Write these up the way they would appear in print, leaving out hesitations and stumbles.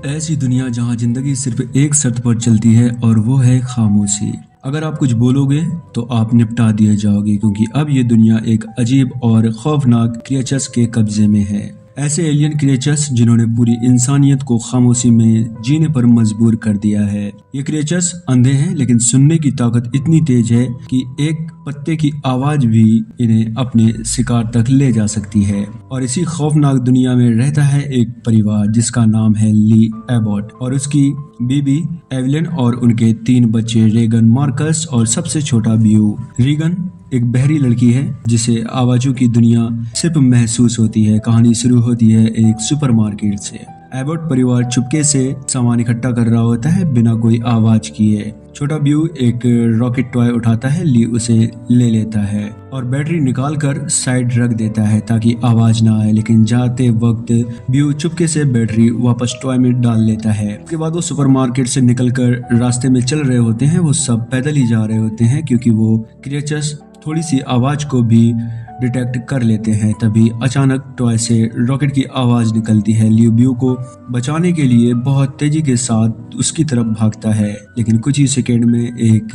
ऐसी दुनिया जहां जिंदगी सिर्फ एक शर्त पर चलती है और वो है खामोशी। अगर आप कुछ बोलोगे तो आप निपटा दिए जाओगे, क्योंकि अब ये दुनिया एक अजीब और खौफनाक क्रिएचर्स के कब्जे में है। ऐसे एलियन क्रिएचर्स जिन्होंने पूरी इंसानियत को खामोशी में जीने पर मजबूर कर दिया है। ये क्रिएचर्स अंधे हैं, लेकिन सुनने की ताकत इतनी तेज है कि एक पत्ते की आवाज भी इन्हें अपने शिकार तक ले जा सकती है। और इसी खौफनाक दुनिया में रहता है एक परिवार जिसका नाम है ली एबॉट और उसकी बीबी एवलिन और उनके 3 बच्चे रेगन, मार्कस और सबसे छोटा ब्यू। रीगन एक बहरी लड़की है जिसे आवाजों की दुनिया सिर्फ महसूस होती है। कहानी शुरू होती है एक सुपरमार्केट से। एबॉट परिवार चुपके से सामान इकट्ठा कर रहा होता है बिना कोई आवाज किए। छोटा ब्यू एक रॉकेट टॉय उठाता है, ली उसे ले लेता है और बैटरी निकाल कर साइड रख देता है ताकि आवाज ना आए। लेकिन जाते वक्त ब्यू चुपके से बैटरी वापस टॉय में डाल लेता है। उसके बाद वो सुपरमार्केट से निकलकर रास्ते में चल रहे होते हैं। वो सब पैदल ही जा रहे होते हैं क्योंकि वो क्रिएचर्स थोड़ी सी आवाज को भी डिटेक्ट कर लेते हैं। तभी अचानक टॉय से रॉकेट की आवाज निकलती है। लियो ब्यू को बचाने के लिए बहुत तेजी के साथ उसकी तरफ भागता है, लेकिन कुछ ही सेकेंड में एक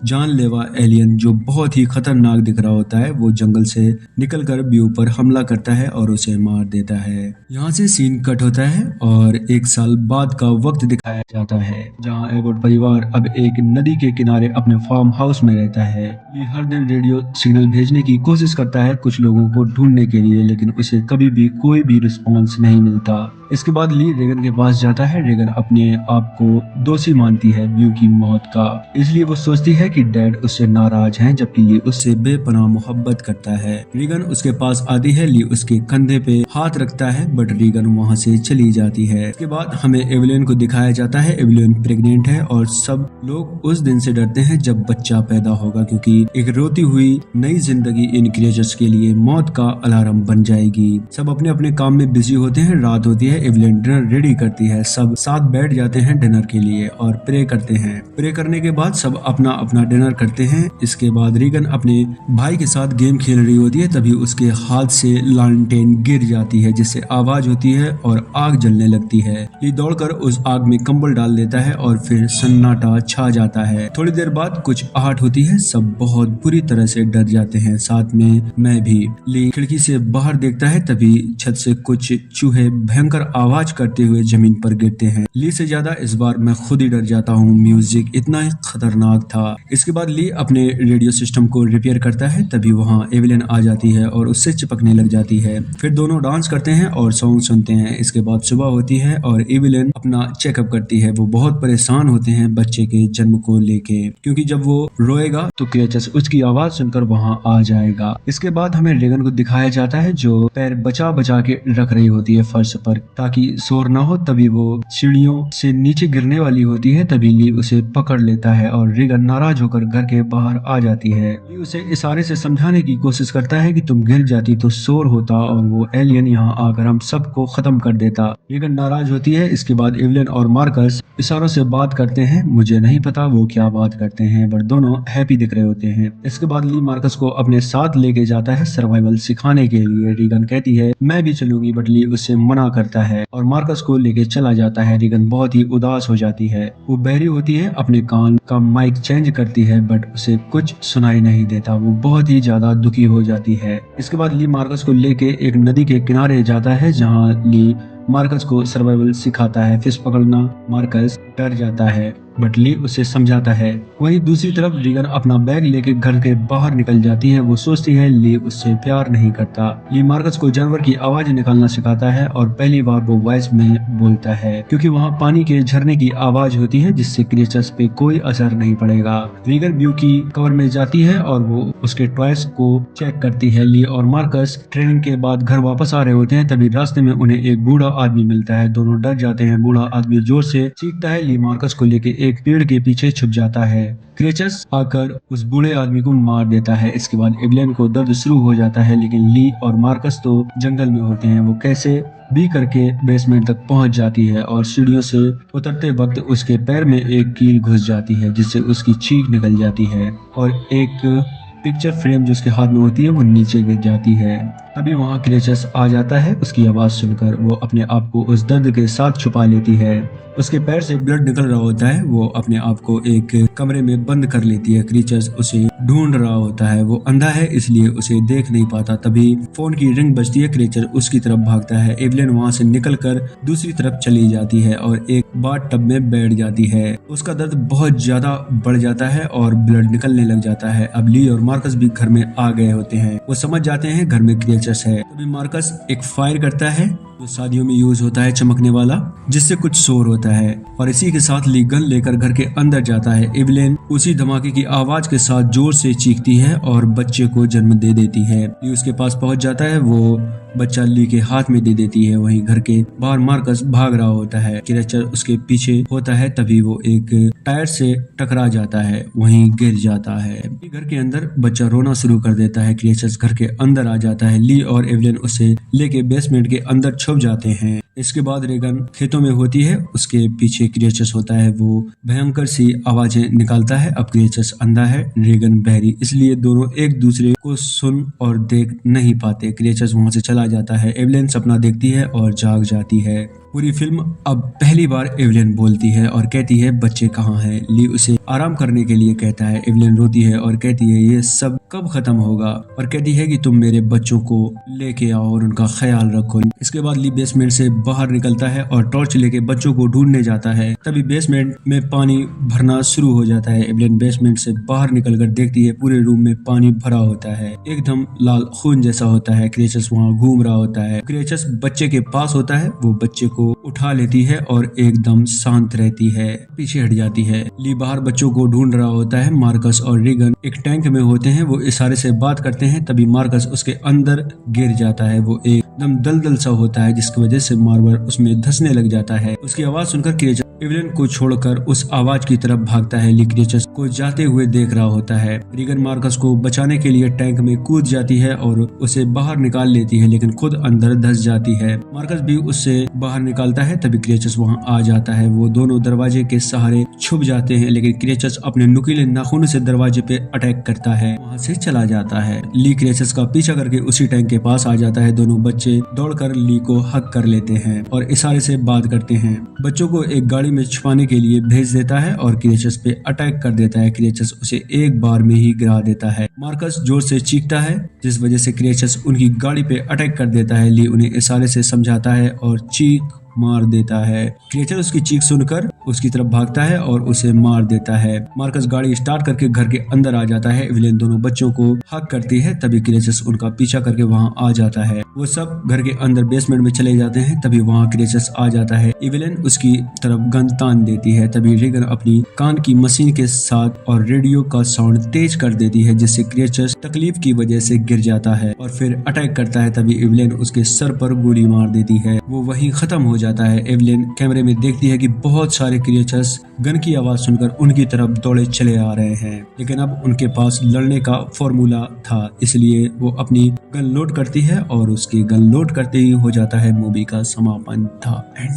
जानलेवा एलियन जो बहुत ही खतरनाक दिख रहा होता है वो जंगल से निकलकर ब्यू पर हमला करता है और उसे मार देता है। यहाँ से सीन कट होता है और 1 साल बाद का वक्त दिखाया जाता है, जहाँ एबॉट परिवार अब एक नदी के किनारे अपने फार्म हाउस में रहता है। ये हर दिन रेडियो सिग्नल भेजने की कोशिश करता है कुछ लोगों को ढूंढने के लिए, लेकिन उसे कभी भी कोई भी रिस्पॉन्स नहीं मिलता। इसके बाद ली रेगन के पास जाता है। रेगन अपने आप को दोषी मानती है ब्यू की मौत का, इसलिए वो सोचती है कि डैड उससे नाराज हैं, जबकि ली उससे बेपनाह मोहब्बत करता है। रीगन उसके पास आती है। ली उसके कंधे पे हाथ रखता है, बट रीगन वहाँ से चली जाती है। इसके बाद हमें एवलिन को दिखाया जाता है। एवलिन प्रेग्नेंट है और सब लोग उस दिन से डरते हैं जब बच्चा पैदा होगा, क्योंकि एक रोती हुई नई जिंदगी इन क्रिएचर्स के लिए मौत का अलार्म बन जाएगी। सब अपने अपने काम में बिजी होते हैं। रात होती है। एवलिन डिनर रेडी करती है। सब साथ बैठ जाते हैं डिनर के लिए और प्रे करते हैं। प्रे करने के बाद सब अपना अपना डिनर करते हैं। इसके बाद रीगन अपने भाई के साथ गेम खेल रही होती है। तभी उसके हाथ से लालटेन गिर जाती है, जिससे आवाज होती है और आग जलने लगती है। ये दौड़कर उस आग में कंबल डाल देता है और फिर सन्नाटा छा जाता है। थोड़ी देर बाद कुछ आहट होती है। सब बहुत बुरी तरह से डर जाते हैं, साथ में मैं भी। ली खिड़की से बाहर देखता है। तभी छत से कुछ चूहे भयंकर आवाज करते हुए जमीन पर गिरते हैं। ली से ज्यादा इस बार मैं खुद ही डर जाता हूँ। म्यूजिक इतना ही खतरनाक था। इसके बाद ली अपने रेडियो सिस्टम को रिपेयर करता है। तभी वहाँ एवलिन आ जाती है और उससे चिपकने लग जाती है। फिर दोनों डांस करते हैं और सॉन्ग सुनते हैं। इसके बाद सुबह होती है और एवलिन अपना चेकअप करती है। वो बहुत परेशान होते हैं बच्चे के जन्म को लेके, क्योंकि जब वो रोएगा तो क्रिएचर्स उसकी आवाज सुनकर वहाँ आ जाएगा। इसके बाद हमें रेगन को दिखाया जाता है जो पैर बचा बचा के रख रही होती है फर्श पर ताकि शोर ना हो। तभी वो सीढ़ियों से नीचे गिरने वाली होती है। तभी ली उसे पकड़ लेता है और रेगन नाराज होकर घर के बाहर आ जाती है। ली उसे इशारे से समझाने की कोशिश करता है कि तुम गिर जाती तो शोर होता और वो एलियन यहाँ आकर हम सबको खत्म कर देता। रेगन नाराज होती है। इसके बाद एवलिन और मार्कस इशारों से बात करते हैं। मुझे नहीं पता वो क्या बात करते हैं, बट दोनों हैप्पी दिख रहे होते हैं। इसके बाद ली मार्कस को अपने साथ लेके जाता है सर्वाइवल सिखाने के लिए। रीगन कहती है मैं भी चलूंगी, बट ली उससे मना करता है और मार्कस को लेके चला जाता है। रीगन बहुत ही उदास हो जाती है। वो बहरी होती है, अपने कान का माइक चेंज करती है, बट उसे कुछ सुनाई नहीं देता। वो बहुत ही ज्यादा दुखी हो जाती है। इसके बाद ली मार्कस को लेके एक नदी के किनारे जाता है, जहाँ ली मार्कस को सर्वाइवल सिखाता है। फिश पकड़ना मार्कस डर जाता है, बट ली उसे समझाता है। वहीं दूसरी तरफ रीगन अपना बैग लेके घर के बाहर निकल जाती है। वो सोचती है ली उससे प्यार नहीं करता। ली मार्कस को जानवर की आवाज निकालना सिखाता है और पहली बार वो वॉइस में बोलता है, क्योंकि वहाँ पानी के झरने की आवाज होती है जिससे क्रिएचर्स पे कोई असर नहीं पड़ेगा। रीगन ब्यू की कवर में जाती है और वो उसके टॉयज को चेक करती है। ली और मार्कस ट्रेनिंग के बाद घर वापस आ रहे होते हैं। तभी रास्ते में उन्हें एक बूढ़ा आदमी मिलता है। दोनों डर जाते हैं। बूढ़ा आदमी जोर से चीखता है। ली मार्कस को लेके एक पेड़ के पीछे छुप जाता है। क्रिएचर्स आकर उस बूढ़े आदमी को मार देता है। इसके बाद एवलिन को दर्द शुरू हो जाता है, लेकिन ली और मार्कस तो जंगल में होते हैं। वो कैसे भी करके बेसमेंट तक पहुंच जाती है और सीढ़ियों से उतरते वक्त उसके पैर में एक कील घुस जाती है, जिससे उसकी चीख निकल जाती है और एक पिक्चर फ्रेम जो उसके हाथ में होती है वो नीचे गिर जाती है। तभी वहाँ क्रिएचर्स आ जाता है। उसकी आवाज़ सुनकर वो अपने आप को उस दर्द के साथ छुपा लेती है। उसके पैर से ब्लड निकल रहा होता है। वो अपने आप को एक कमरे में बंद कर लेती है। क्रिएचर्स उसे ढूंढ रहा होता है। वो अंधा है इसलिए उसे देख नहीं पाता। तभी फोन की रिंग बजती है। क्रिएचर उसकी तरफ भागता है। एवलिन वहाँ से निकलकर दूसरी तरफ चली जाती है और एक बाथ टब में बैठ जाती है। उसका दर्द बहुत ज्यादा बढ़ जाता है और ब्लड निकलने लग जाता है। अब ली और मार्कस भी घर में आ गए होते हैं। वो समझ जाते हैं घर में क्रिएचर्स है। तभी मार्कस एक फायर करता है जो शादियों में यूज होता है, चमकने वाला, जिससे कुछ शोर होता है। और इसी के साथ ली गन लेकर घर के अंदर जाता है। एवलिन उसी धमाके की आवाज के साथ जोर से चीखती है और बच्चे को जन्म दे देती है। ली उसके पास पहुंच जाता है। वो बच्चा ली के हाथ में दे देती है। वहीं घर के बाहर मार्कस भाग रहा होता है। क्रिएचर उसके पीछे होता है। तभी वो एक टायर से टकरा जाता है, वहीं गिर जाता है। घर के अंदर बच्चा रोना शुरू कर देता है। क्रिएचर घर के अंदर आ जाता है। ली और एवलिन उसे लेके बेसमेंट के अंदर छुप जाते हैं। इसके बाद रेगन खेतों में होती है। उसके पीछे क्रिएचर्स होता है। वो भयंकर सी आवाजें निकालता है। अब क्रिएचर्स अंधा है, रेगन बहरी, इसलिए दोनों एक दूसरे को सुन और देख नहीं पाते। क्रिएचर्स वहां से चला जाता है। एवलिन सपना देखती है और जाग जाती है। पूरी फिल्म अब पहली बार एवलिन बोलती है और कहती है बच्चे कहाँ हैं। ली उसे आराम करने के लिए कहता है। एवलिन रोती है और कहती है ये सब कब खत्म होगा, और कहती है कि तुम मेरे बच्चों को लेके आओ और उनका ख्याल रखो। इसके बाद ली बेसमेंट से बाहर निकलता है और टॉर्च लेके बच्चों को ढूंढने जाता है। तभी बेसमेंट में पानी भरना शुरू हो जाता है। एवलिन बेसमेंट से बाहर निकलकर देखती है पूरे रूम में पानी भरा होता है, एकदम लाल खून जैसा होता है। क्रिएचर्स वहाँ घूम रहा होता है। क्रिएचर्स बच्चे के पास होता है। वो बच्चे को उठा लेती है और एकदम शांत रहती है, पीछे हट जाती है। ली बाहर बच्चों को ढूंढ रहा होता है। मार्कस और रेगन एक टैंक में होते हैं। वो इशारे से बात करते हैं। तभी मार्कस उसके अंदर गिर जाता है। वो एकदम दलदल सा होता है जिसकी वजह से मार्बल उसमें धंसने लग जाता है। उसकी आवाज सुनकर क्रिएचर एवलिन को छोड़कर उस आवाज की तरफ भागता है। ली क्रिएचर्स को जाते हुए देख रहा होता है। रेगन मार्कस को बचाने के लिए टैंक में कूद जाती है और उसे बाहर निकाल लेती है, लेकिन खुद अंदर धंस जाती है। मार्कस भी उससे बाहर निकालता है। तभी क्रिएचर्स वहां आ जाता है। वो दोनों दरवाजे के सहारे छुप जाते हैं, लेकिन क्रिएचर्स अपने नुकीले नाखून से दरवाजे पे अटैक करता है, वहां से चला जाता है। ली क्रिएचर्स का पीछा करके उसी टैंक के पास आ जाता है। दोनों बच्चे दौड़कर ली को हक कर लेते हैं और इशारे से बात करते हैं। बच्चों को एक गाड़ी में छुपाने के लिए भेज देता है और क्रिएचर्स पे अटैक कर देता है। क्रिएचर्स उसे एक बार में ही गिरा देता है। मार्कस जोर से चीखता है जिस वजह से क्रिएचर्स उनकी गाड़ी पे अटैक कर देता है। ली उन्हें इशारे से समझाता है और चीख मार देता है। क्रिएचर उसकी चीख सुनकर उसकी तरफ भागता है और उसे मार देता है। मार्कस गाड़ी स्टार्ट करके घर के अंदर आ जाता है। एवलिन दोनों बच्चों को हक करती है। तभी क्रिएचर्स उनका पीछा करके वहां आ जाता है। वो सब घर के अंदर बेसमेंट में चले जाते हैं। तभी वहां क्रिएचर्स आ जाता है। एवलिन उसकी तरफ गन तान देती है। तभी रेगन अपनी कान की मशीन के साथ और रेडियो का साउंड तेज कर देती है, जिससे क्रिएचर्स तकलीफ की वजह से गिर जाता है और फिर अटैक करता है। तभी एवलिन उसके सर पर गोली मार देती है। वो वहीं खत्म हो जाता है। एवलिन कैमरे में देखती है कि बहुत सारे क्रिएचर्स गन की आवाज सुनकर उनकी तरफ दौड़े चले आ रहे हैं, लेकिन अब उनके पास लड़ने का फॉर्मूला था, इसलिए वो अपनी गन लोड करती है और उसकी गन लोड करते ही हो जाता है मूवी का समापन था एंड।